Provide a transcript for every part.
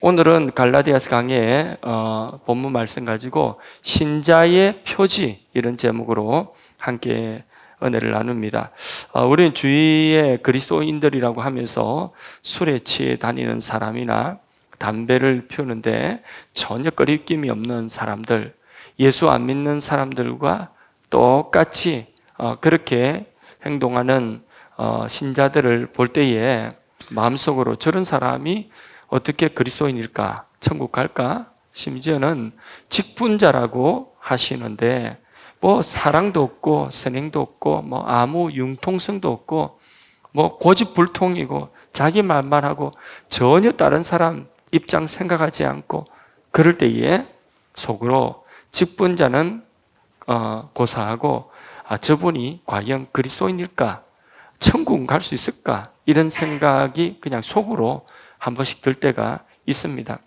오늘은 갈라디아서 강의 본문 말씀 가지고 신자의 표지 이런 제목으로 함께 은혜를 나눕니다. 우리는 주위에 그리스도인들이라고 하면서 술에 취해 다니는 사람이나 담배를 피우는데 전혀 거리낌이 없는 사람들, 예수 안 믿는 사람들과 똑같이 그렇게 행동하는 신자들을 볼 때에 마음속으로 저런 사람이 어떻게 그리스도인일까? 천국 갈까? 심지어는 직분자라고 하시는데 뭐 사랑도 없고 선행도 없고 뭐 아무 융통성도 없고 뭐 고집불통이고 자기 말만 하고 전혀 다른 사람 입장 생각하지 않고 그럴 때에 속으로 직분자는 고사하고 저분이 과연 그리스도인일까? 천국 갈 수 있을까? 이런 생각이 그냥 속으로 한 번씩 들 때가 있습니다.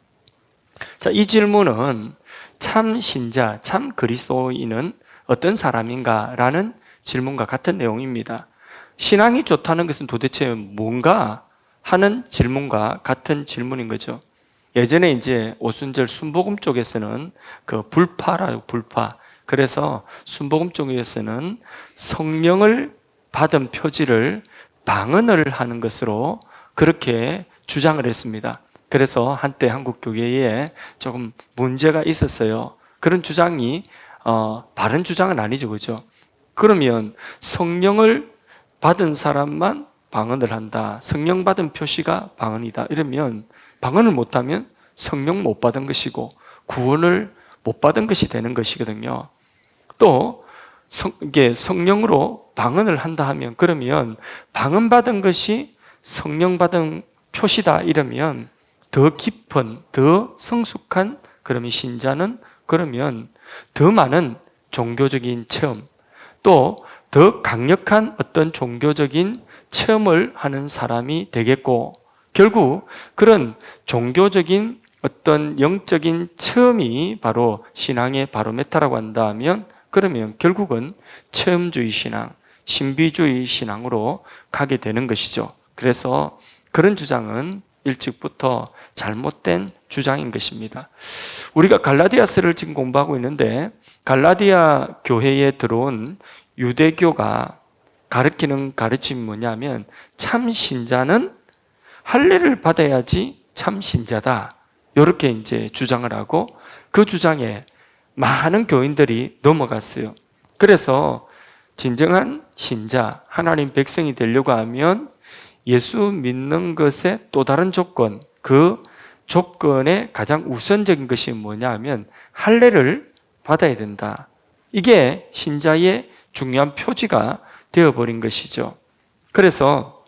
자, 이 질문은 참 신자, 참 그리스도인은 어떤 사람인가? 라는 질문과 같은 내용입니다. 신앙이 좋다는 것은 도대체 뭔가? 하는 질문과 같은 질문인 거죠. 예전에 이제 오순절 순복음 쪽에서는 그 불파라요, 불파. 그래서 순복음 쪽에서는 성령을 받은 표지를 방언을 하는 것으로 그렇게 주장을 했습니다. 그래서 한때 한국 교회에 조금 문제가 있었어요. 그런 주장이 바른 주장은 아니죠, 그죠? 그러면 성령을 받은 사람만 방언을 한다. 성령 받은 표시가 방언이다. 이러면 방언을 못하면 성령 못 받은 것이고 구원을 못 받은 것이 되는 것이거든요. 또 이게 성령으로 방언을 한다 하면 그러면 방언 받은 것이 성령 받은 표시다 이러면 더 깊은 더 성숙한 그러면 신자는 그러면 더 많은 종교적인 체험 또 더 강력한 어떤 종교적인 체험을 하는 사람이 되겠고 결국 그런 종교적인 어떤 영적인 체험이 바로 신앙의 바로메타라고 한다면 그러면 결국은 체험주의 신앙, 신비주의 신앙으로 가게 되는 것이죠. 그래서 그런 주장은 일찍부터 잘못된 주장인 것입니다. 우리가 갈라디아서를 지금 공부하고 있는데 갈라디아 교회에 들어온 유대교가 가르치는 가르침이 뭐냐면 참 신자는 할례를 받아야지 참 신자다. 이렇게 이제 주장을 하고 그 주장에 많은 교인들이 넘어갔어요. 그래서 진정한 신자, 하나님 백성이 되려고 하면 예수 믿는 것의 또 다른 조건, 그 조건의 가장 우선적인 것이 뭐냐 하면 할례를 받아야 된다. 이게 신자의 중요한 표지가 되어버린 것이죠. 그래서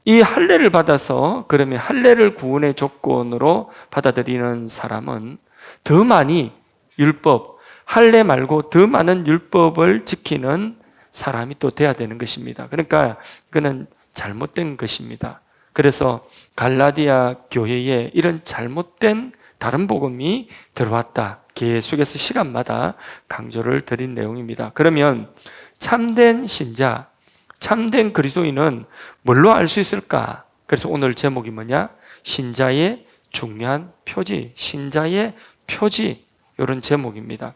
이 할례를 받아서 그러면 할례를 구원의 조건으로 받아들이는 사람은 더 많이 율법, 할례 말고 더 많은 율법을 지키는 사람이 또 돼야 되는 것입니다. 그러니까 그는 잘못된 것입니다. 그래서 갈라디아 교회에 이런 잘못된 다른 복음이 들어왔다. 계속해서 시간마다 강조를 드린 내용입니다. 그러면 참된 신자, 참된 그리스도인은 뭘로 알 수 있을까? 그래서 오늘 제목이 뭐냐? 신자의 중요한 표지, 신자의 표지 이런 제목입니다.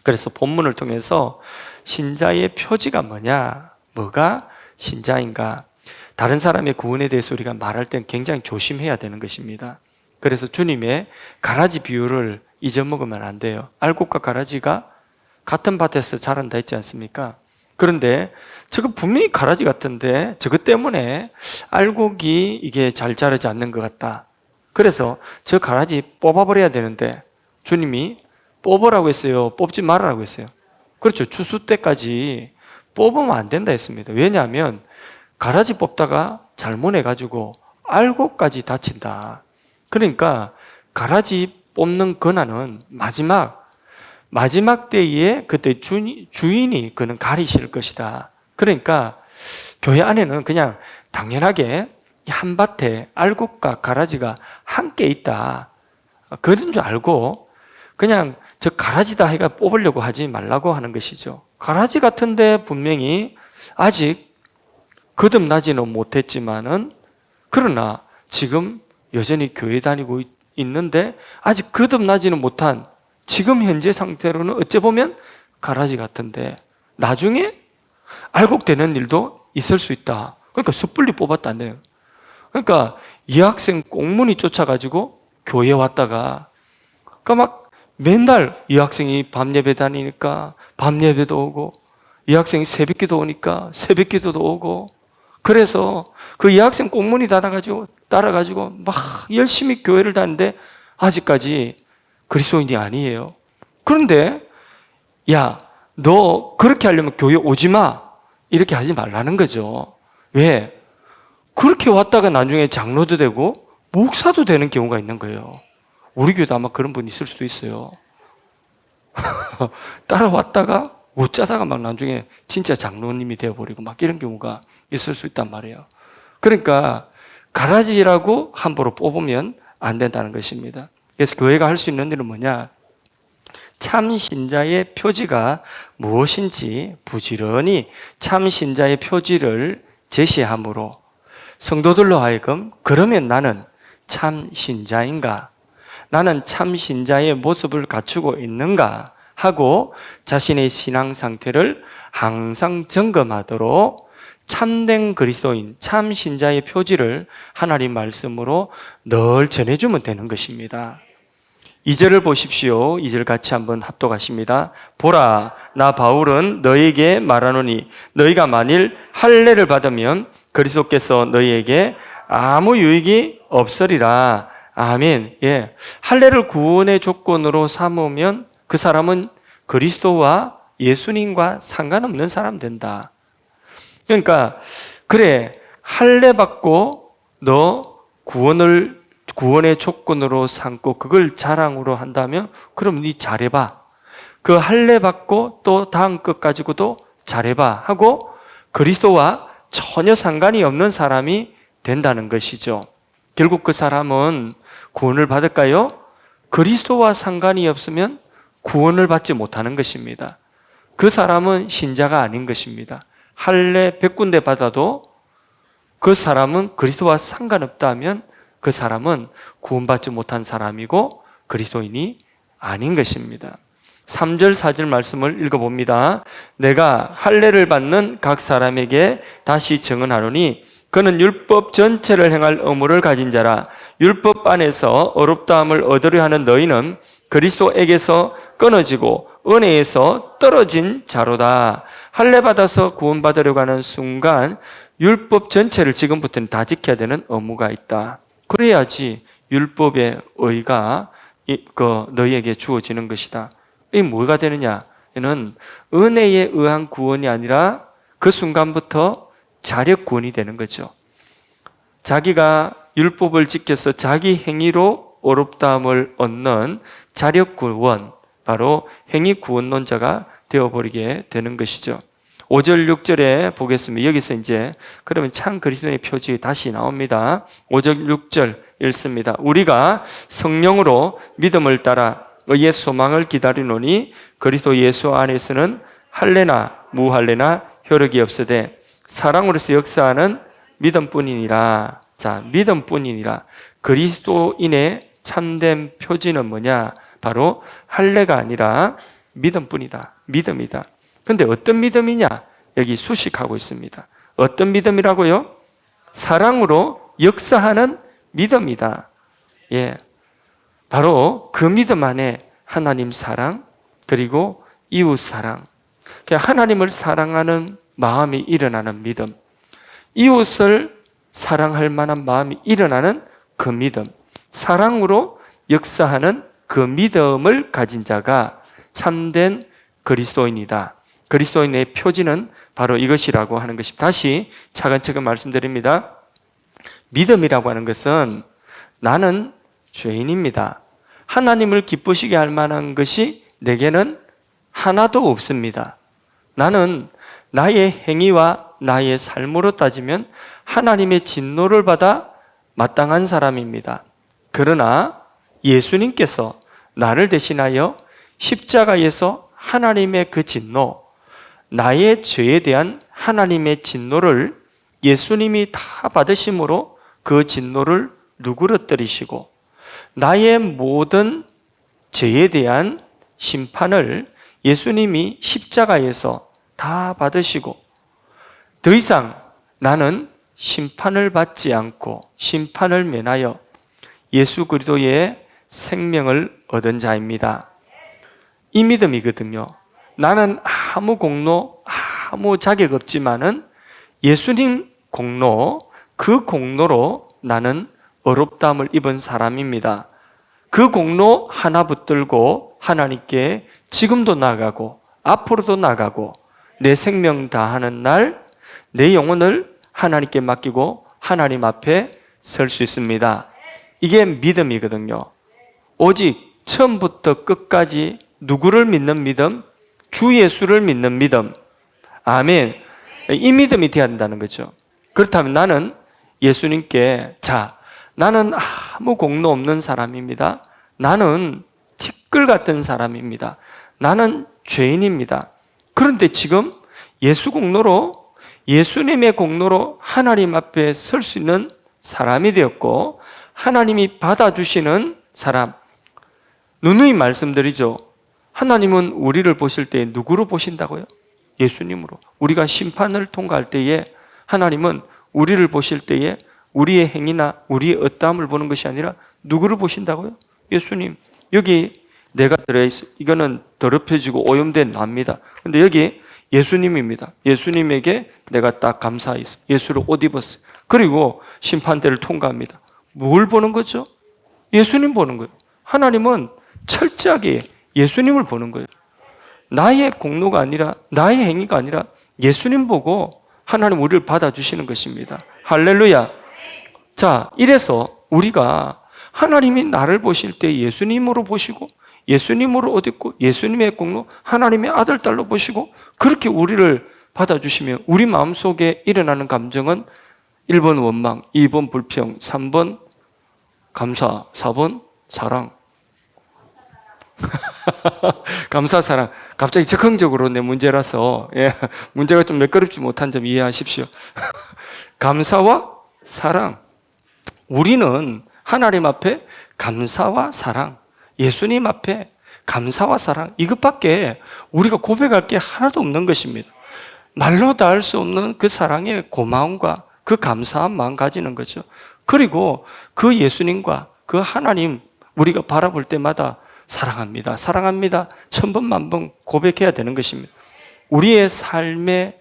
그래서 본문을 통해서 신자의 표지가 뭐냐? 뭐가 신자인가? 다른 사람의 구원에 대해서 우리가 말할 땐 굉장히 조심해야 되는 것입니다. 그래서 주님의 가라지 비유를 잊어먹으면 안 돼요. 알곡과 가라지가 같은 밭에서 자란다 했지 않습니까? 그런데 저거 분명히 가라지 같은데 저것 때문에 알곡이 이게 잘 자라지 않는 것 같다. 그래서 저 가라지 뽑아버려야 되는데 주님이 뽑으라고 했어요? 뽑지 말라고 했어요? 그렇죠. 추수 때까지 뽑으면 안 된다 했습니다. 왜냐하면 가라지 뽑다가 잘못해가지고 알곡까지 다친다. 그러니까 가라지 뽑는 권한은 마지막 때에 그때 주인이 그는 가리실 것이다. 그러니까 교회 안에는 그냥 당연하게 한 밭에 알곡과 가라지가 함께 있다. 그런 줄 알고 그냥 저 가라지다 해가 뽑으려고 하지 말라고 하는 것이죠. 가라지 같은데 분명히 아직 거듭나지는 못했지만은 그러나 지금 여전히 교회 다니고 있는데 아직 거듭나지는 못한 지금 현재 상태로는 어찌 보면 가라지 같은데 나중에 알곡되는 일도 있을 수 있다. 그러니까 섣불리 뽑았다네요. 그러니까 이 학생 꽁무니 쫓아가지고 교회에 왔다가 그러니까 막 맨날 이 학생이 밤 예배 다니니까 밤 예배도 오고 이 학생이 새벽 기도 오니까 새벽 기도도 오고 그래서 그 이 학생 꽁무니 따라가지고 막 열심히 교회를 다니는데 아직까지 그리스도인이 아니에요. 그런데 야, 너 그렇게 하려면 교회 오지 마. 이렇게 하지 말라는 거죠. 왜? 그렇게 왔다가 나중에 장로도 되고 목사도 되는 경우가 있는 거예요. 우리 교회도 아마 그런 분 있을 수도 있어요. 따라왔다가 못 자다가 막 나중에 진짜 장로님이 되어버리고 막 이런 경우가 있을 수 있단 말이에요. 그러니까 가라지라고 함부로 뽑으면 안 된다는 것입니다. 그래서 교회가 할 수 있는 일은 뭐냐? 참 신자의 표지가 무엇인지 부지런히 참 신자의 표지를 제시함으로 성도들로 하여금 그러면 나는 참 신자인가? 나는 참 신자의 모습을 갖추고 있는가? 하고 자신의 신앙 상태를 항상 점검하도록 참된 그리스도인, 참 신자의 표지를 하나님 말씀으로 늘 전해주면 되는 것입니다. 2절을 보십시오. 2절 같이 한번 합독하십니다. 보라, 나 바울은 너희에게 말하노니 너희가 만일 할례를 받으면 그리스도께서 너희에게 아무 유익이 없으리라. 아멘. 예. 할례를 구원의 조건으로 삼으면 그 사람은 그리스도와 예수님과 상관없는 사람 된다. 그러니까 그래, 할례 받고 너 구원의 조건으로 삼고 그걸 자랑으로 한다면 그럼 네 잘해봐. 그 할례 받고 또 다음 것 가지고도 잘해봐 하고 그리스도와 전혀 상관이 없는 사람이 된다는 것이죠. 결국 그 사람은 구원을 받을까요? 그리스도와 상관이 없으면 구원을 받지 못하는 것입니다. 그 사람은 신자가 아닌 것입니다. 할례 100군데 받아도 그 사람은 그리스도와 상관없다면 그 사람은 구원받지 못한 사람이고 그리스도인이 아닌 것입니다. 3절 4절 말씀을 읽어봅니다. 내가 할례를 받는 각 사람에게 다시 증언하노니 그는 율법 전체를 행할 의무를 가진 자라. 율법 안에서 어렵다함을 얻으려 하는 너희는 그리스도에게서 끊어지고 은혜에서 떨어진 자로다. 할례 받아서 구원받으려고 하는 순간 율법 전체를 지금부터는 다 지켜야 되는 의무가 있다. 그래야지 율법의 의가 너희에게 주어지는 것이다. 이 뭐가 되느냐? 이는 은혜에 의한 구원이 아니라 그 순간부터 자력 구원이 되는 거죠. 자기가 율법을 지켜서 자기 행위로 어렵다함을 얻는 자력 구원, 바로 행위 구원론자가 되어버리게 되는 것이죠. 5절 6절에 보겠습니다. 여기서 이제 그러면 참 그리스도의 표지 다시 나옵니다. 5절 6절 읽습니다. 우리가 성령으로 믿음을 따라 의의 소망을 기다리노니 그리스도 예수 안에서는 할례나 무할례나 효력이 없으되 사랑으로서 역사하는 믿음뿐이니라. 자, 믿음뿐이니라. 그리스도인의 참된 표지는 뭐냐? 바로 할례가 아니라 믿음뿐이다. 믿음이다. 그런데 어떤 믿음이냐? 여기 수식하고 있습니다. 어떤 믿음이라고요? 사랑으로 역사하는 믿음이다. 예, 바로 그 믿음 안에 하나님 사랑 그리고 이웃 사랑, 하나님을 사랑하는 마음이 일어나는 믿음, 이웃을 사랑할 만한 마음이 일어나는 그 믿음, 사랑으로 역사하는 그 믿음을 가진 자가 참된 그리스도인이다. 그리스도인의 표지는 바로 이것이라고 하는 것입니다. 다시 차근차근 말씀드립니다. 믿음이라고 하는 것은 나는 죄인입니다. 하나님을 기쁘시게 할 만한 것이 내게는 하나도 없습니다. 나는 나의 행위와 나의 삶으로 따지면 하나님의 진노를 받아 마땅한 사람입니다. 그러나 예수님께서 나를 대신하여 십자가에서 하나님의 그 진노, 나의 죄에 대한 하나님의 진노를 예수님이 다 받으심으로 그 진노를 누그러뜨리시고 나의 모든 죄에 대한 심판을 예수님이 십자가에서 다 받으시고 더 이상 나는 심판을 받지 않고 심판을 면하여 예수 그리스도의 생명을 얻은 자입니다. 이 믿음이거든요. 나는 아무 공로, 아무 자격 없지만은 예수님 공로, 그 공로로 나는 어렵다함을 입은 사람입니다. 그 공로 하나 붙들고 하나님께 지금도 나가고 앞으로도 나가고 내 생명 다하는 날 내 영혼을 하나님께 맡기고 하나님 앞에 설 수 있습니다. 이게 믿음이거든요. 오직 처음부터 끝까지 누구를 믿는 믿음? 주 예수를 믿는 믿음. 아멘. 이 믿음이 되어야 한다는 거죠. 그렇다면 나는 예수님께 나는 아무 공로 없는 사람입니다. 나는 티끌 같은 사람입니다. 나는 죄인입니다. 그런데 지금 예수 공로로 예수님의 공로로 하나님 앞에 설 수 있는 사람이 되었고 하나님이 받아주시는 사람. 누누이 말씀드리죠. 하나님은 우리를 보실 때 누구로 보신다고요? 예수님으로. 우리가 심판을 통과할 때에 하나님은 우리를 보실 때에 우리의 행위나 우리의 어떠함을 보는 것이 아니라 누구를 보신다고요? 예수님. 여기 내가 들어있어. 이거는 더럽혀지고 오염된 나입니다. 근데 여기 예수님입니다. 예수님에게 내가 딱 감사했어. 예수를 옷 입었어. 그리고 심판대를 통과합니다. 뭘 보는 거죠? 예수님 보는 거예요. 하나님은 철저하게 예수님을 보는 거예요. 나의 공로가 아니라 나의 행위가 아니라 예수님 보고 하나님 우리를 받아주시는 것입니다. 할렐루야. 자, 이래서 우리가 하나님이 나를 보실 때 예수님으로 보시고 예수님으로 옷 입고 예수님의 공로 하나님의 아들 딸로 보시고 그렇게 우리를 받아주시면 우리 마음속에 일어나는 감정은 1번 원망, 2번 불평, 3번 감사, 4번 사랑. 감사, 사랑. 갑자기 적극적으로 내 문제라서 문제가 좀 매끄럽지 못한 점 이해하십시오. 감사와 사랑. 우리는 하나님 앞에 감사와 사랑, 예수님 앞에 감사와 사랑, 이것밖에 우리가 고백할 게 하나도 없는 것입니다. 말로 다 할 수 없는 그 사랑의 고마움과 그 감사한 마음 가지는 거죠. 그리고 그 예수님과 그 하나님 우리가 바라볼 때마다 사랑합니다. 사랑합니다. 1000번, 만번 고백해야 되는 것입니다. 우리의 삶의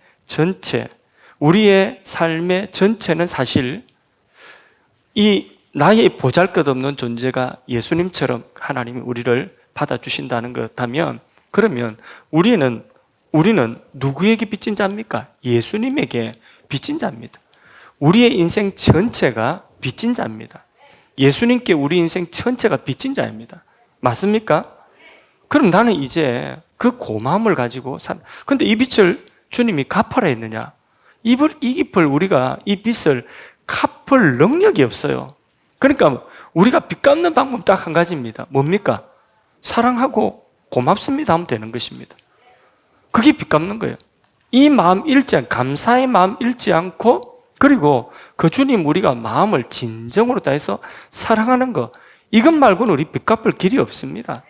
전체는 사실 이 나의 보잘것없는 존재가 예수님처럼 하나님이 우리를 받아주신다는 것이라면 그러면 우리는 누구에게 빚진 자입니까? 예수님에게 빚진 자입니다. 우리의 인생 전체가 빚진 자입니다. 예수님께 우리 인생 전체가 빚진 자입니다. 맞습니까? 그럼 나는 이제 그 고마움을 가지고 근데 이 빚을 주님이 갚아라 했느냐? 이 빚을 갚을 능력이 없어요. 그러니까 우리가 빚 갚는 방법 딱 한 가지입니다. 뭡니까? 사랑하고 고맙습니다 하면 되는 것입니다. 그게 빚 갚는 거예요. 이 마음 감사의 마음 잃지 않고 그리고 그 주님 우리가 마음을 진정으로 다해서 사랑하는 것, 이것 말고는 우리 빚 갚을 길이 없습니다.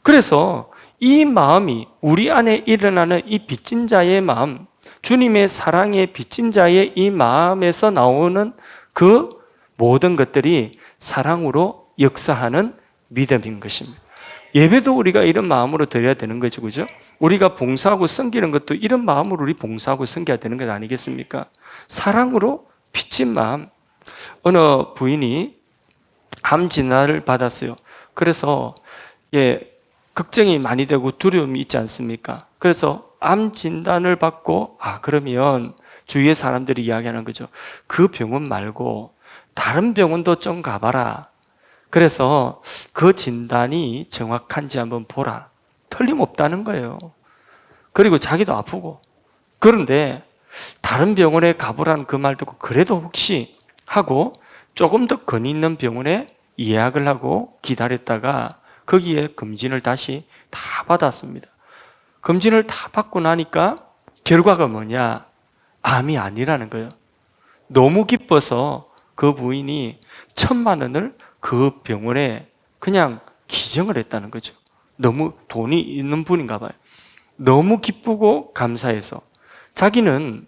그래서 이 마음이 우리 안에 일어나는 이 빚진 자의 마음, 주님의 사랑의 빚진 자의 이 마음에서 나오는 그 모든 것들이 사랑으로 역사하는 믿음인 것입니다. 예배도 우리가 이런 마음으로 드려야 되는 거죠, 그죠? 우리가 봉사하고 섬기는 것도 이런 마음으로 우리 봉사하고 섬겨야 되는 것 아니겠습니까? 사랑으로 빚진 마음. 어느 부인이 암 진단을 받았어요. 그래서 걱정이 많이 되고 두려움이 있지 않습니까? 그래서 암 진단을 받고 그러면 주위의 사람들이 이야기하는 거죠. 그 병원 말고 다른 병원도 좀 가봐라. 그래서 그 진단이 정확한지 한번 보라. 틀림없다는 거예요. 그리고 자기도 아프고. 그런데 다른 병원에 가보라는 그 말 듣고 그래도 혹시 하고 조금 더 근위 있는 병원에 예약을 하고 기다렸다가 거기에 검진을 다시 다 받았습니다. 검진을 다 받고 나니까 결과가 뭐냐? 암이 아니라는 거예요. 너무 기뻐서 그 부인이 1000만 원을 그 병원에 그냥 기증을 했다는 거죠. 너무 돈이 있는 분인가 봐요. 너무 기쁘고 감사해서 자기는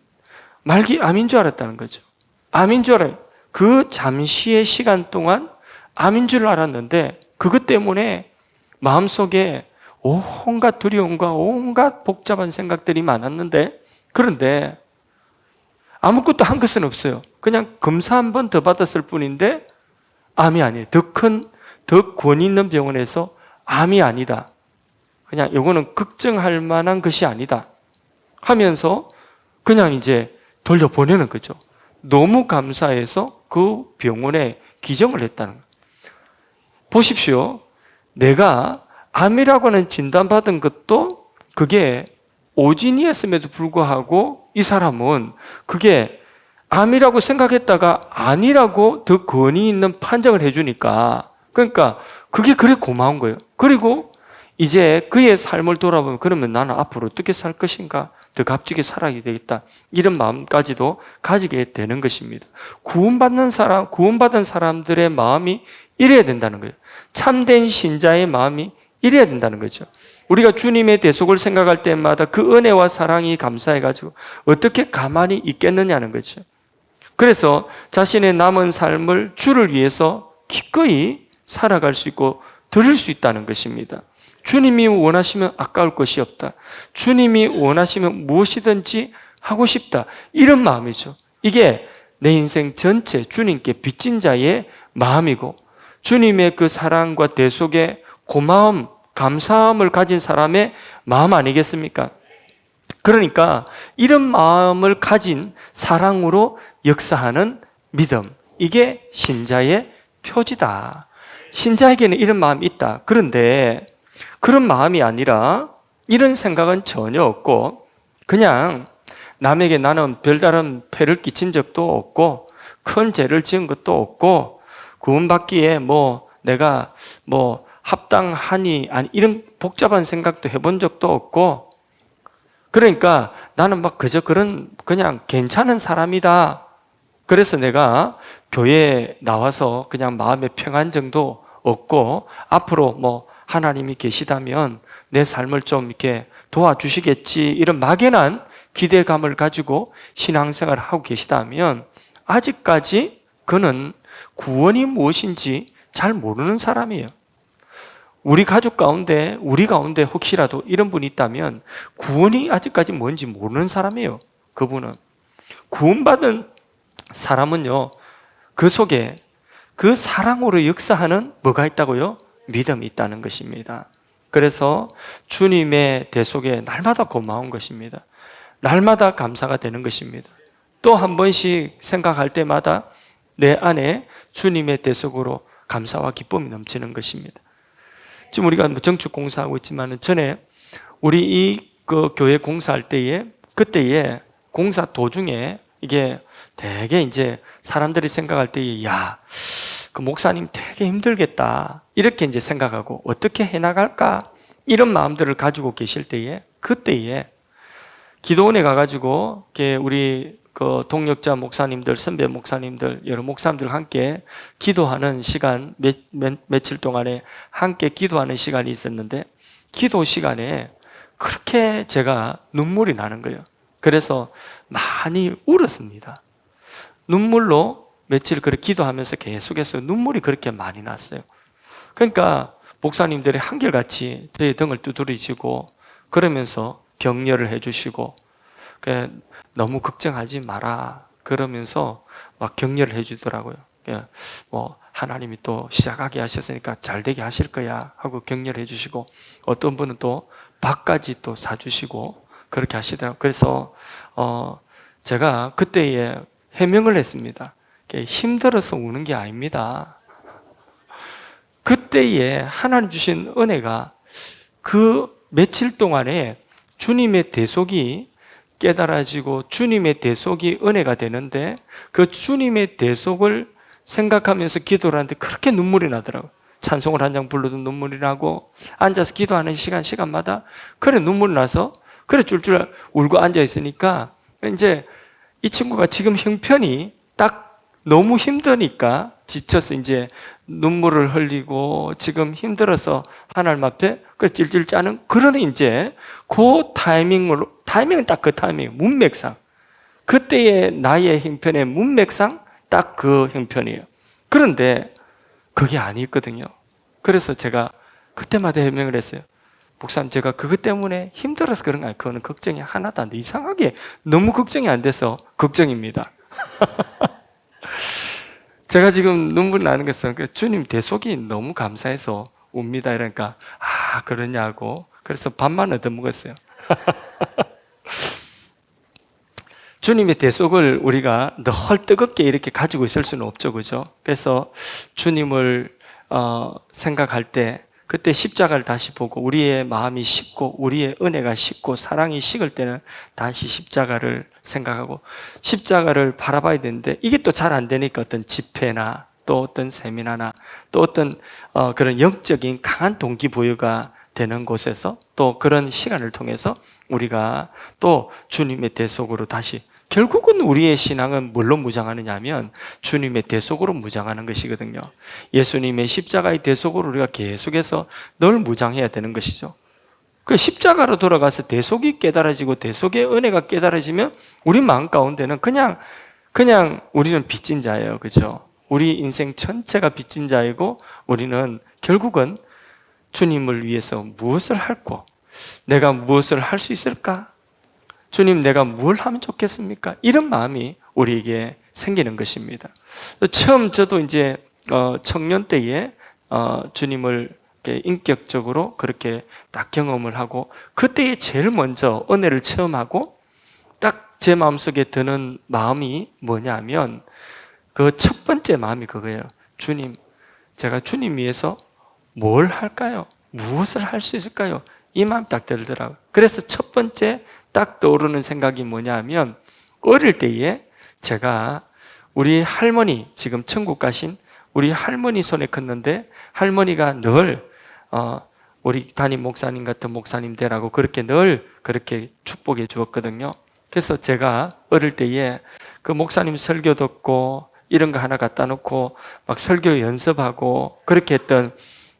말기 암인 줄 알았다는 거죠. 암인 줄 알아요. 그 잠시의 시간 동안 암인 줄 알았는데 그것 때문에 마음속에 온갖 두려움과 온갖 복잡한 생각들이 많았는데, 그런데 아무것도 한 것은 없어요. 그냥 검사 한 번 더 받았을 뿐인데 암이 아니에요. 더 권위 있는 병원에서 암이 아니다, 그냥 이거는 걱정할 만한 것이 아니다 하면서 그냥 이제 돌려보내는 거죠. 너무 감사해서 그 병원에 기증을 했다는 거예요. 보십시오. 내가 암이라고는 진단받은 것도 그게 오진이었음에도 불구하고 이 사람은 그게 암이라고 생각했다가 아니라고 더 권위 있는 판정을 해주니까, 그러니까 그게 그래 고마운 거예요. 그리고 이제 그의 삶을 돌아보면, 그러면 나는 앞으로 어떻게 살 것인가, 더 값지게 살아야 되겠다, 이런 마음까지도 가지게 되는 것입니다. 구원받은 사람들의 마음이 이래야 된다는 거예요. 참된 신자의 마음이 이래야 된다는 거죠. 우리가 주님의 대속을 생각할 때마다 그 은혜와 사랑이 감사해가지고 어떻게 가만히 있겠느냐는 거죠. 그래서 자신의 남은 삶을 주를 위해서 기꺼이 살아갈 수 있고 드릴 수 있다는 것입니다. 주님이 원하시면 아까울 것이 없다. 주님이 원하시면 무엇이든지 하고 싶다. 이런 마음이죠. 이게 내 인생 전체 주님께 빚진 자의 마음이고, 주님의 그 사랑과 대속의 고마움, 감사함을 가진 사람의 마음 아니겠습니까? 그러니까 이런 마음을 가진 사랑으로 역사하는 믿음, 이게 신자의 표지다. 신자에게는 이런 마음이 있다. 그런데 그런 마음이 아니라 이런 생각은 전혀 없고, 그냥 남에게 나는 별다른 폐를 끼친 적도 없고 큰 죄를 지은 것도 없고 구원받기에 내가 합당하니 아니, 이런 복잡한 생각도 해본 적도 없고, 그러니까 나는 그저 그냥 괜찮은 사람이다. 그래서 내가 교회에 나와서 그냥 마음의 평안 정도 얻고 앞으로 하나님이 계시다면 내 삶을 좀 이렇게 도와주시겠지, 이런 막연한 기대감을 가지고 신앙생활을 하고 계시다면 아직까지 그는 구원이 무엇인지 잘 모르는 사람이에요. 우리 가운데 혹시라도 이런 분이 있다면 구원이 아직까지 뭔지 모르는 사람이에요. 그분은. 구원받은 사람은요, 그 속에 그 사랑으로 역사하는 뭐가 있다고요? 믿음이 있다는 것입니다. 그래서 주님의 대속에 날마다 고마운 것입니다. 날마다 감사가 되는 것입니다. 또 한 번씩 생각할 때마다 내 안에 주님의 대속으로 감사와 기쁨이 넘치는 것입니다. 지금 우리가 정축 공사하고 있지만 전에 우리 이 교회 공사할 때에, 그때에 공사 도중에 이게 되게 이제 사람들이 생각할 때에 그 목사님 되게 힘들겠다, 이렇게 이제 생각하고 어떻게 해나갈까, 이런 마음들을 가지고 계실 때에, 그때에 기도원에 가가지고 우리 동역자 목사님들, 선배 목사님들, 여러 목사님들과 함께 기도하는 시간, 며칠 동안에 함께 기도하는 시간이 있었는데, 기도 시간에 그렇게 제가 눈물이 나는 거예요. 그래서 많이 울었습니다. 눈물로 며칠 그렇게 기도하면서 계속해서 눈물이 그렇게 많이 났어요. 그러니까 목사님들이 한결같이 제 등을 두드리시고 그러면서 격려를 해주시고, 너무 걱정하지 마라 그러면서 막 격려를 해주더라고요. 하나님이 또 시작하게 하셨으니까 잘 되게 하실 거야 하고 격려를 해주시고, 어떤 분은 또 밥까지 또 사주시고 그렇게 하시더라고요. 그래서 제가 그때에 해명을 했습니다. 힘들어서 우는 게 아닙니다. 그때에 하나님 주신 은혜가 그 며칠 동안에 주님의 대속이 깨달아지고 주님의 대속이 은혜가 되는데, 그 주님의 대속을 생각하면서 기도를 하는데 그렇게 눈물이 나더라고요. 찬송을 한 장 불러도 눈물이 나고, 앉아서 기도하는 시간마다 그래 눈물이 나서 그래 쫄쫄 울고 앉아 있으니까, 이제 이 친구가 지금 형편이 딱 너무 힘드니까 지쳐서 이제 눈물을 흘리고 지금 힘들어서 하나님 앞에 그 찔찔 짜는 그런 이제 그 타이밍은 딱 그 타이밍, 문맥상. 그때의 나의 형편의 문맥상 딱 그 형편이에요. 그런데 그게 아니거든요. 그래서 제가 그때마다 해명을 했어요. 목사님, 제가 그것 때문에 힘들어서 그런 거 아니에요. 그거는 걱정이 하나도 안 돼. 이상하게 너무 걱정이 안 돼서 걱정입니다. 제가 지금 눈물 나는 것은 주님 대속이 너무 감사해서 웁니다. 이러니까 그러냐고. 그래서 밥만 얻어먹었어요. 주님의 대속을 우리가 늘 뜨겁게 이렇게 가지고 있을 수는 없죠, 그죠? 그래서 주님을 생각할 때 그때 십자가를 다시 보고 우리의 마음이 식고 우리의 은혜가 식고 사랑이 식을 때는 다시 십자가를 생각하고 십자가를 바라봐야 되는데 이게 또 잘 안 되니까 어떤 집회나 또 어떤 세미나나 또 어떤 그런 영적인 강한 동기부여가 되는 곳에서 또 그런 시간을 통해서 우리가 또 주님의 대속으로 다시 결국은 우리의 신앙은 뭘로 무장하느냐 하면 주님의 대속으로 무장하는 것이거든요. 예수님의 십자가의 대속으로 우리가 계속해서 늘 무장해야 되는 것이죠. 그 십자가로 돌아가서 대속이 깨달아지고 대속의 은혜가 깨달아지면 우리 마음 가운데는 그냥 우리는 빚진 자예요. 그렇죠? 우리 인생 전체가 빚진 자이고 우리는 결국은 주님을 위해서 무엇을 할고 내가 무엇을 할 수 있을까? 주님, 내가 뭘 하면 좋겠습니까? 이런 마음이 우리에게 생기는 것입니다. 처음 저도 이제 청년 때에 주님을 인격적으로 그렇게 딱 경험을 하고 그때에 제일 먼저 은혜를 체험하고 딱 제 마음속에 드는 마음이 뭐냐면 그 첫 번째 마음이 그거예요. 주님, 제가 주님 위해서 뭘 할까요? 무엇을 할 수 있을까요? 이 마음 딱 들더라고요. 그래서 첫 번째 딱 떠오르는 생각이 뭐냐 하면 어릴 때에 제가 우리 할머니, 지금 천국 가신 우리 할머니 손에 컸는데 할머니가 늘 우리 담임 목사님 같은 목사님 되라고 그렇게 늘 그렇게 축복해 주었거든요. 그래서 제가 어릴 때에 그 목사님 설교 듣고 이런 거 하나 갖다 놓고 막 설교 연습하고 그렇게 했던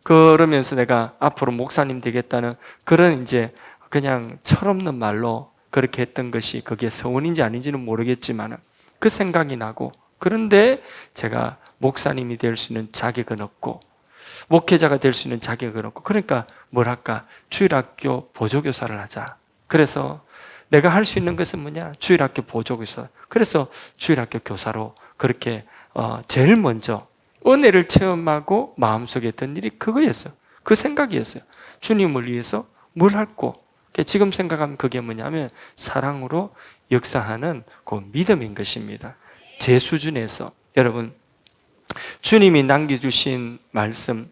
그러면서 내가 앞으로 목사님 되겠다는 그런 이제 그냥 철없는 말로 그렇게 했던 것이 그게 서운인지 아닌지는 모르겠지만 그 생각이 나고 그런데 제가 목사님이 될 수 있는 자격은 없고 목회자가 될 수 있는 자격은 없고 그러니까 뭘 할까? 주일학교 보조교사를 하자. 그래서 내가 할 수 있는 것은 뭐냐? 주일학교 보조교사. 그래서 주일학교 교사로 그렇게 제일 먼저 은혜를 체험하고 마음속에 했던 일이 그거였어요. 그 생각이었어요. 주님을 위해서 뭘 할고 지금 생각하면 그게 뭐냐면 사랑으로 역사하는 그 믿음인 것입니다. 제 수준에서 여러분 주님이 남겨주신 말씀,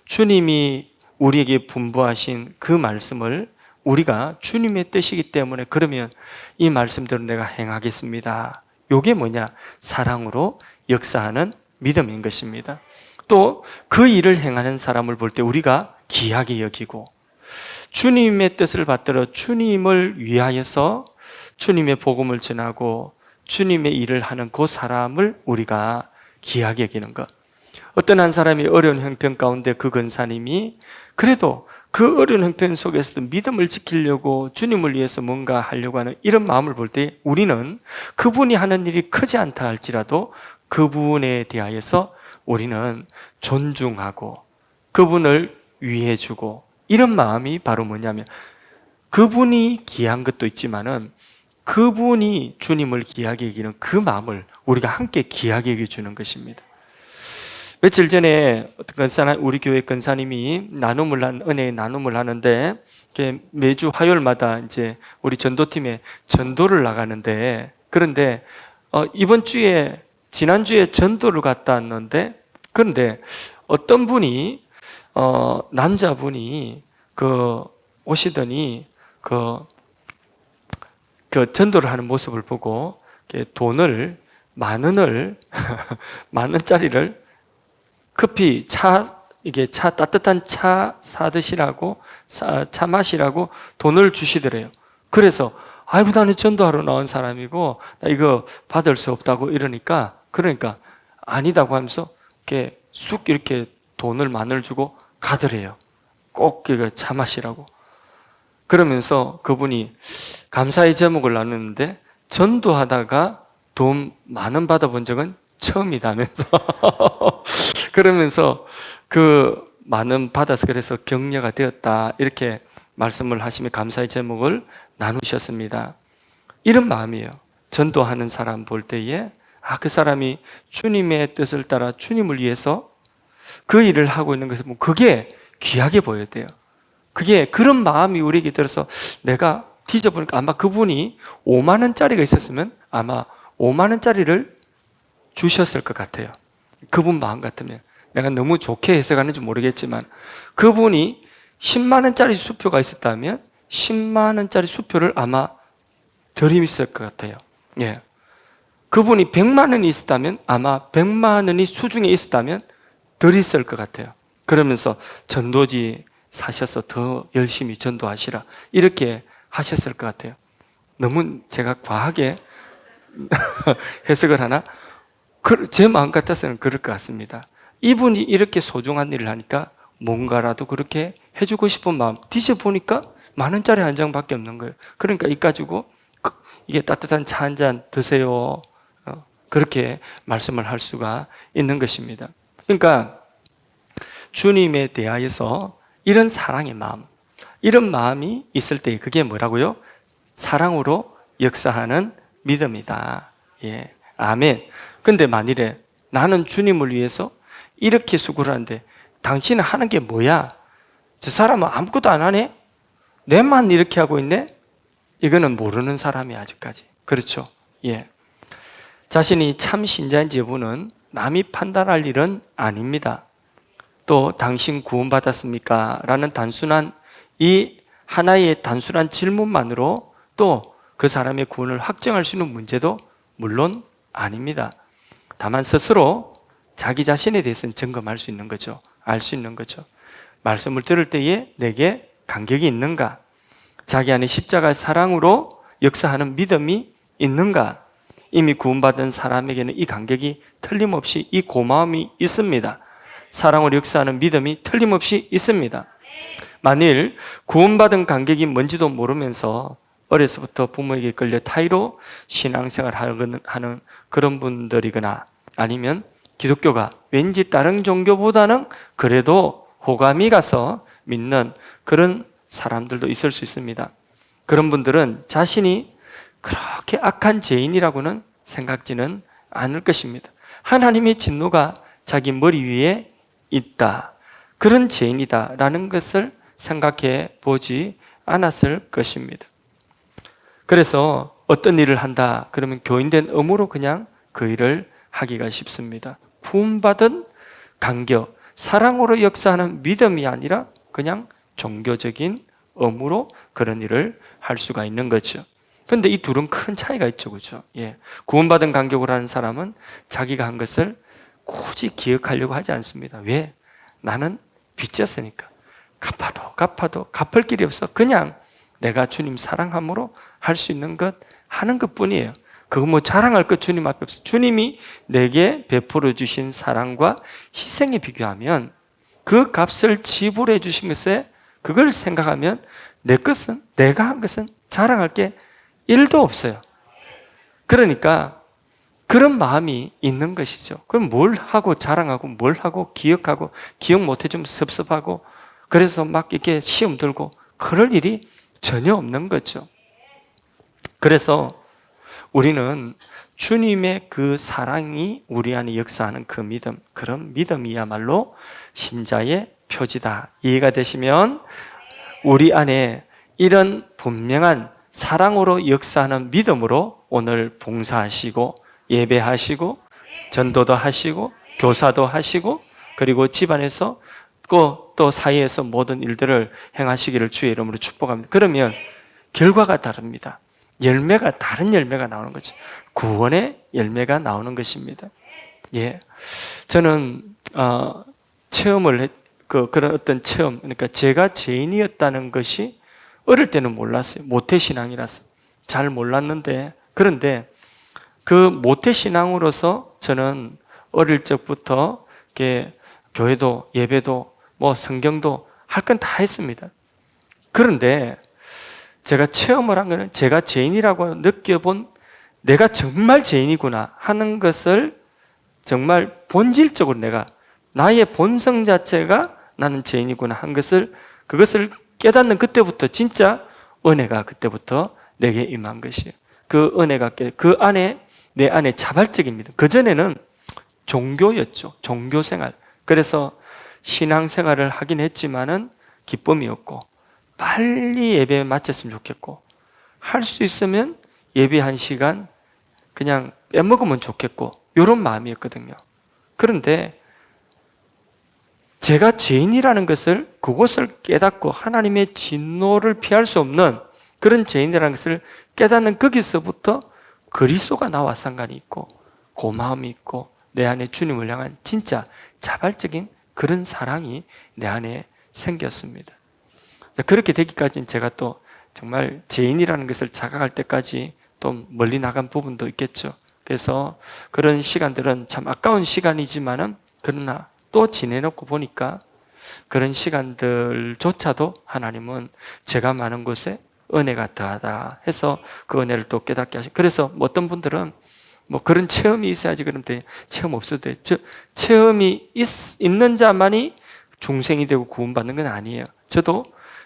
주님이 우리에게 분부하신 그 말씀을 우리가 주님의 뜻이기 때문에 그러면 이 말씀대로 내가 행하겠습니다. 이게 뭐냐? 사랑으로 역사하는 믿음인 것입니다. 또 그 일을 행하는 사람을 볼 때 우리가 귀하게 여기고 주님의 뜻을 받들어 주님을 위하여서 주님의 복음을 전하고 주님의 일을 하는 그 사람을 우리가 귀하게 여기는 것. 어떤 한 사람이 어려운 형편 가운데 그 권사님이 그래도 그 어려운 형편 속에서도 믿음을 지키려고 주님을 위해서 뭔가 하려고 하는 이런 마음을 볼 때 우리는 그분이 하는 일이 크지 않다 할지라도 그분에 대하여서 우리는 존중하고 그분을 위해주고 이런 마음이 바로 뭐냐면 그분이 귀한 것도 있지만은 그분이 주님을 귀하게 여기는 그 마음을 우리가 함께 귀하게 여겨주는 것입니다. 며칠 전에 우리 교회 권사님이 은혜의 나눔을 하는데 매주 화요일마다 이제 우리 전도팀에 전도를 나가는데 그런데 지난주에 전도를 갔다 왔는데 그런데 어떤 분이 남자분이 오시더니 전도를 하는 모습을 보고 돈을 만 원짜리를 커피, 따뜻한 차 사드시라고, 차 마시라고 돈을 주시더래요. 그래서, 아이고, 나는 전도하러 나온 사람이고, 나 이거 받을 수 없다고 그러니까, 아니다고 하면서 이렇게 쑥 이렇게 돈을 마늘 주고 가더래요. 꼭 이거 차 마시라고. 그러면서 그분이 감사의 제목을 나누는데 전도하다가 돈 만 원 받아본 적은 처음이다면서 그러면서 그 만 원 받아서 그래서 격려가 되었다 이렇게 말씀을 하시며 감사의 제목을 나누셨습니다. 이런 마음이에요. 전도하는 사람 볼 때에 그 사람이 주님의 뜻을 따라 주님을 위해서 그 일을 하고 있는 것을 보면 그게 귀하게 보여야 돼요. 그게 그런 마음이 우리에게 들어서 내가 뒤져보니까 아마 그분이 5만 원짜리가 있었으면 아마 5만 원짜리를 주셨을 것 같아요. 그분 마음 같으면. 내가 너무 좋게 해석하는지 모르겠지만 그분이 10만 원짜리 수표가 있었다면 10만 원짜리 수표를 아마 드림했을 것 같아요. 예. 그분이 100만 원이 있었다면 아마 100만 원이 수중에 있었다면 드렸을 것 같아요. 그러면서 전도지 사셔서 더 열심히 전도하시라 이렇게 하셨을 것 같아요. 너무 제가 과하게 해석을 하나? 제 마음 같아서는 그럴 것 같습니다. 이분이 이렇게 소중한 일을 하니까 뭔가라도 그렇게 해주고 싶은 마음 뒤져보니까 만 원짜리 한 장밖에 없는 거예요. 그러니까 이 가지고 이게 따뜻한 차 한 잔 드세요. 그렇게 말씀을 할 수가 있는 것입니다. 그러니까 주님에 대하여서 이런 사랑의 마음, 이런 마음이 있을 때 그게 뭐라고요? 사랑으로 역사하는 믿음이다. 예, 아멘. 근데 만일에 나는 주님을 위해서 이렇게 수고를 하는데 당신은 하는 게 뭐야? 저 사람은 아무것도 안 하네? 내만 이렇게 하고 있네? 이거는 모르는 사람이 아직까지. 그렇죠? 예. 자신이 참 신자인지 여부는 남이 판단할 일은 아닙니다. 또 당신 구원받았습니까? 라는 단순한 이 하나의 단순한 질문만으로 또 그 사람의 구원을 확정할 수 있는 문제도 물론 아닙니다. 다만 스스로 자기 자신에 대해서는 점검할 수 있는 거죠. 알 수 있는 거죠. 말씀을 들을 때에 내게 간격이 있는가? 자기 안에 십자가의 사랑으로 역사하는 믿음이 있는가? 이미 구원받은 사람에게는 이 간격이 틀림없이 이 고마움이 있습니다. 사랑으로 역사하는 믿음이 틀림없이 있습니다. 만일 구원받은 간격이 뭔지도 모르면서 어려서부터 부모에게 끌려 타의로 신앙생활을 하는 그런 분들이거나 아니면 기독교가 왠지 다른 종교보다는 그래도 호감이 가서 믿는 그런 사람들도 있을 수 있습니다. 그런 분들은 자신이 그렇게 악한 죄인이라고는 생각지는 않을 것입니다. 하나님의 진노가 자기 머리 위에 있다. 그런 죄인이다라는 것을 생각해 보지 않았을 것입니다. 그래서 어떤 일을 한다 그러면 교인된 의무로 그냥 그 일을 하기가 쉽습니다. 구원받은 간격, 사랑으로 역사하는 믿음이 아니라 그냥 종교적인 의무로 그런 일을 할 수가 있는 거죠. 그런데 이 둘은 큰 차이가 있죠, 그렇죠? 예. 구원받은 간격으로 하는 사람은 자기가 한 것을 굳이 기억하려고 하지 않습니다. 왜? 나는 빚졌으니까. 갚아도 갚을 길이 없어. 그냥 내가 주님 사랑함으로 할 수 있는 것 하는 것 뿐이에요. 그거 뭐 자랑할 것 주님 앞에 없어. 주님이 내게 베풀어 주신 사랑과 희생에 비교하면 그 값을 지불해 주신 것에 그걸 생각하면 내 것은, 내가 한 것은 자랑할 게 1도 없어요. 그러니까 그런 마음이 있는 것이죠. 그럼 뭘 하고 자랑하고 뭘 하고 기억하고 기억 못 해주면 섭섭하고 그래서 막 이렇게 시험 들고 그럴 일이 전혀 없는 거죠. 그래서 우리는 주님의 그 사랑이 우리 안에 역사하는 그 믿음, 그런 믿음이야말로 신자의 표지다. 이해가 되시면 우리 안에 이런 분명한 사랑으로 역사하는 믿음으로 오늘 봉사하시고 예배하시고 전도도 하시고 교사도 하시고 그리고 집안에서 또 사이에서 모든 일들을 행하시기를 주의 이름으로 축복합니다. 그러면 결과가 다릅니다. 열매가 다른 열매가 나오는 거죠. 구원의 열매가 나오는 것입니다. 예, 저는 그런 어떤 체험, 그러니까 제가 죄인이었다는 것이 어릴 때는 몰랐어요. 모태신앙이라서 잘 몰랐는데 그런데 그 모태신앙으로서 저는 어릴 적부터 어떻게 교회도 예배도 뭐 성경도 할 건 다 했습니다. 그런데 제가 체험을 한 거는 제가 죄인이라고 느껴본 내가 정말 죄인이구나 하는 것을 정말 본질적으로 내가 나의 본성 자체가 나는 죄인이구나 한 것을 그것을 깨닫는 그때부터 진짜 은혜가 그때부터 내게 임한 것이에요. 그 은혜가 그 안에 내 안에 자발적입니다. 그전에는 종교였죠. 종교생활. 그래서 신앙생활을 하긴 했지만은 기쁨이 없고 빨리 예배에 마쳤으면 좋겠고 할 수 있으면 예배 1시간 그냥 빼먹으면 좋겠고 이런 마음이었거든요. 그런데 제가 죄인이라는 것을 그것을 깨닫고 하나님의 진노를 피할 수 없는 그런 죄인이라는 것을 깨닫는 거기서부터 그리스도가 나와 상관이 있고 고마움이 있고 내 안에 주님을 향한 진짜 자발적인 그런 사랑이 내 안에 생겼습니다. 그렇게 되기까지는 제가 또 정말 죄인이라는 것을 자각할 때까지 또 멀리 나간 부분도 있겠죠. 그래서 그런 시간들은 참 아까운 시간이지만은 그러나 또 지내놓고 보니까 그런 시간들조차도 하나님은 제가 많은 곳에 은혜가 더하다 해서 그 은혜를 또 깨닫게 하시고 그래서 어떤 분들은 뭐 그런 체험이 있어야지 그런데 체험 없어도 돼. 체험이 있는 자만이 중생이 되고 구원받는 건 아니에요.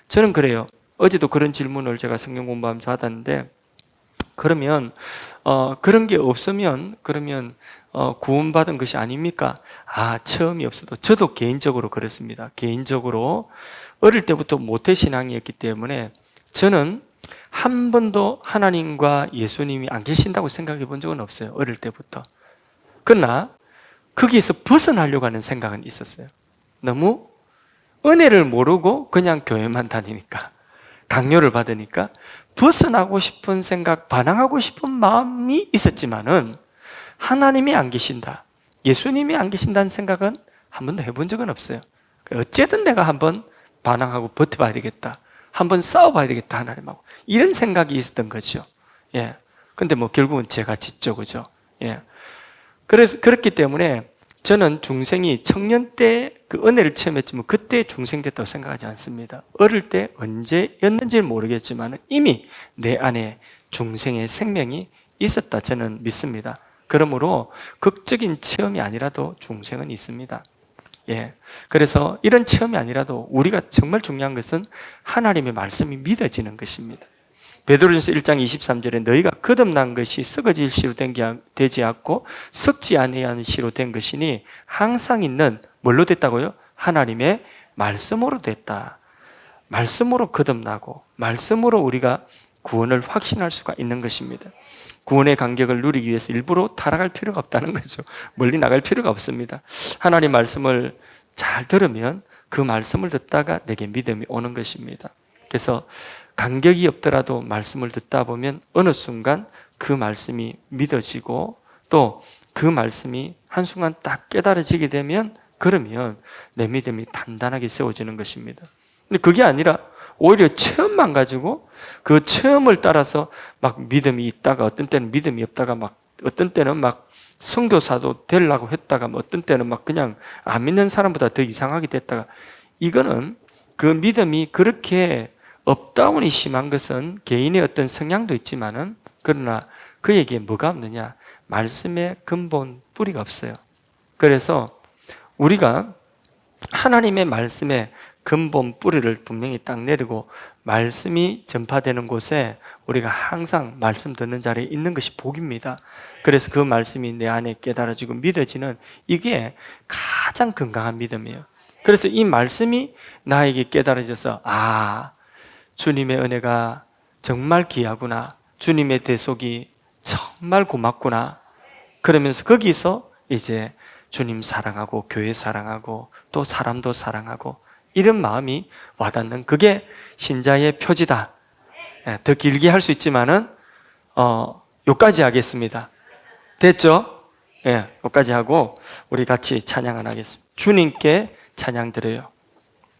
저는 그래요. 어제도 그런 질문을 제가 성경 공부하면서 받았는데 그러면 그런 게 없으면 그러면 구원받은 것이 아닙니까? 체험이 없어도 저도 개인적으로 그렇습니다. 개인적으로 어릴 때부터 모태신앙이었기 때문에 저는 한 번도 하나님과 예수님이 안 계신다고 생각해 본 적은 없어요. 어릴 때부터. 그러나 거기에서 벗어나려고 하는 생각은 있었어요. 너무 은혜를 모르고 그냥 교회만 다니니까 강요를 받으니까 벗어나고 싶은 생각, 반항하고 싶은 마음이 있었지만은 하나님이 안 계신다, 예수님이 안 계신다는 생각은 한 번도 해본 적은 없어요. 어쨌든 내가 한번 반항하고 버텨봐야 되겠다, 한번 싸워봐야 되겠다 하나님하고 이런 생각이 있었던 거죠. 예. 근데 뭐 결국은 제가 짓죠, 그죠? 예. 그래서 그렇기 때문에 저는 중생이 청년 때 그 은혜를 체험했지만 그때 중생 됐다고 생각하지 않습니다. 어릴 때 언제였는지는 모르겠지만 이미 내 안에 중생의 생명이 있었다 저는 믿습니다. 그러므로 극적인 체험이 아니라도 중생은 있습니다. 예. 그래서 이런 체험이 아니라도 우리가 정말 중요한 것은 하나님의 말씀이 믿어지는 것입니다. 베드로전서 1장 23절에 너희가 거듭난 것이 썩어질 씨로 되지 않고 썩지 아니하는 씨로 된 것이니 항상 있는 뭘로 됐다고요? 하나님의 말씀으로 됐다. 말씀으로 거듭나고 말씀으로 우리가 구원을 확신할 수가 있는 것입니다. 구원의 간격을 누리기 위해서 일부러 타락할 필요가 없다는 거죠. 멀리 나갈 필요가 없습니다. 하나님 말씀을 잘 들으면 그 말씀을 듣다가 내게 믿음이 오는 것입니다. 그래서 간격이 없더라도 말씀을 듣다 보면 어느 순간 그 말씀이 믿어지고 또 그 말씀이 한순간 딱 깨달아지게 되면 그러면 내 믿음이 단단하게 세워지는 것입니다. 근데 그게 아니라 오히려 체험만 가지고 그 체험을 따라서 막 믿음이 있다가 어떤 때는 믿음이 없다가 막 어떤 때는 막 선교사도 되려고 했다가 뭐 어떤 때는 막 그냥 안 믿는 사람보다 더 이상하게 됐다가 이거는 그 믿음이 그렇게 업다운이 심한 것은 개인의 어떤 성향도 있지만은 그러나 그에게 뭐가 없느냐? 말씀의 근본 뿌리가 없어요. 그래서 우리가 하나님의 말씀에 근본 뿌리를 분명히 딱 내리고 말씀이 전파되는 곳에 우리가 항상 말씀 듣는 자리에 있는 것이 복입니다. 그래서 그 말씀이 내 안에 깨달아지고 믿어지는 이게 가장 건강한 믿음이에요. 그래서 이 말씀이 나에게 깨달아져서 주님의 은혜가 정말 귀하구나, 주님의 대속이 정말 고맙구나, 그러면서 거기서 이제 주님 사랑하고 교회 사랑하고 또 사람도 사랑하고 이런 마음이 와닿는 그게 신자의 표지다. 더 길게 할 수 있지만은 요까지 하겠습니다. 됐죠? 요까지 하고 우리 같이 찬양 하겠습니다. 주님께 찬양 드려요.